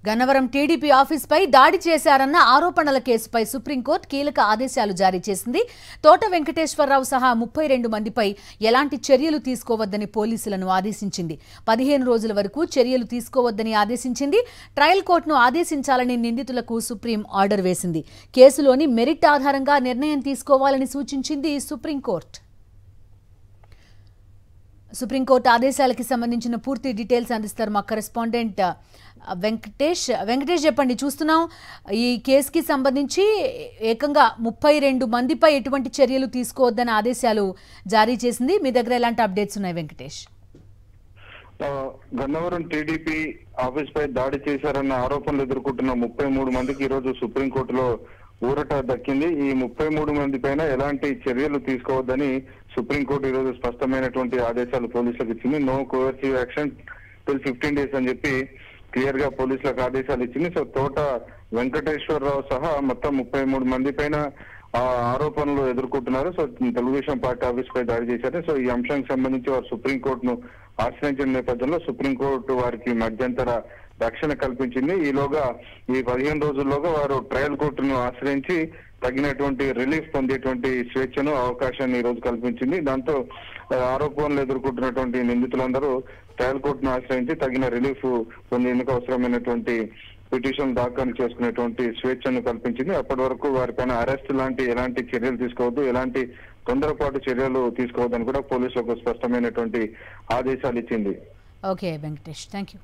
Gannavaram TDP ఆఫీస్పై దాడి చేశారన్న ఆరోపణల కేసుపై సుప్రీంకోర్టు కీలక ఆదేశాలు జారీ చేసింది. తోట వెంకటేశ్వరరావు సహా 32 మందిపై ఎలాంటి చర్యలు తీసుకోవద్దని పోలీసులను ఆదేశించింది. 15 రోజుల వరకు చర్యలు తీసుకోవద్దని ఆదేశించింది. ట్రయల్ కోర్టును ఆదేశించాలని నిందితులకు సుప్రీం ఆర్డర్ వేసింది. కేసులోని మెరిట్ ఆధారంగా నిర్ణయం తీసుకోవాలని సూచించింది సుప్రీంకోర్టు. సుప్రీంకోర్టు ఆదేశాలకి సంబంధించిన పూర్తి డీటెయిల్స్ అందిస్తారు మా కరెస్పాండెంట్ వెంకటేష్. చెప్పండి, చూస్తున్నాం ఈ కేసుకి సంబంధించి ఏకంగా 32 మందిపై ఎటువంటి చర్యలు తీసుకోవద్దని ఆదేశాలు జారీ చేసింది. మీ దగ్గర ఎలాంటి అప్డేట్స్ ఉన్నాయి వెంకటేష్? గన్నవరం టీడీపీ ఆఫీస్ పై దాడి చేశారన్న ఆరోపణలు ఎదుర్కొంటున్న 33 మందికి ఈ రోజు సుప్రీంకోర్టులో ఊరట దక్కింది. ఈ 33 మంది పైన ఎలాంటి చర్యలు తీసుకోవద్దని సుప్రీంకోర్టు ఈ రోజు స్పష్టమైనటువంటి ఆదేశాలు పోలీసులకు ఇచ్చింది. నో కోవర్సివ్ యాక్షన్ టిల్ 15 days అని చెప్పి క్లియర్ గా పోలీసులకు ఆదేశాలు ఇచ్చింది. సో తోట వెంకటేశ్వరరావు సహా మొత్తం 33 మంది పైన ఆరోపణలు ఎదుర్కొంటున్నారు. సో తెలుగుదేశం పార్టీ ఆఫీస్ పై దాడి చేశారు. సో ఈ అంశానికి సంబంధించి వారు సుప్రీంకోర్టును ఆశ్రయించిన నేపథ్యంలో సుప్రీంకోర్టు వారికి మధ్యంతర రక్షణ కల్పించింది. ఈలోగా ఈ 15 రోజుల్లోగా వారు ట్రయల్ కోర్టును ఆశ్రయించి తగినటువంటి రిలీఫ్ పొందేటువంటి స్వేచ్ఛను అవకాశాన్ని ఈ రోజు కల్పించింది. దాంతో ఆరోపణలు ఎదుర్కొంటున్నటువంటి నిందితులందరూ ట్రయల్ కోర్టును ఆశ్రయించి తగిన రిలీఫ్ పొందేందుకు అవసరమైనటువంటి పిటిషన్ దాఖలు చేసుకునేటువంటి స్వేచ్ఛను కల్పించింది. అప్పటి వరకు వారిపైన అరెస్ట్ లాంటి ఎలాంటి చర్యలు తీసుకోవద్దు, ఎలాంటి తొందరపాటు చర్యలు తీసుకోవద్దని కూడా పోలీసులకు స్పష్టమైనటువంటి ఆదేశాలు ఇచ్చింది. Okay Venkatesh, thank you.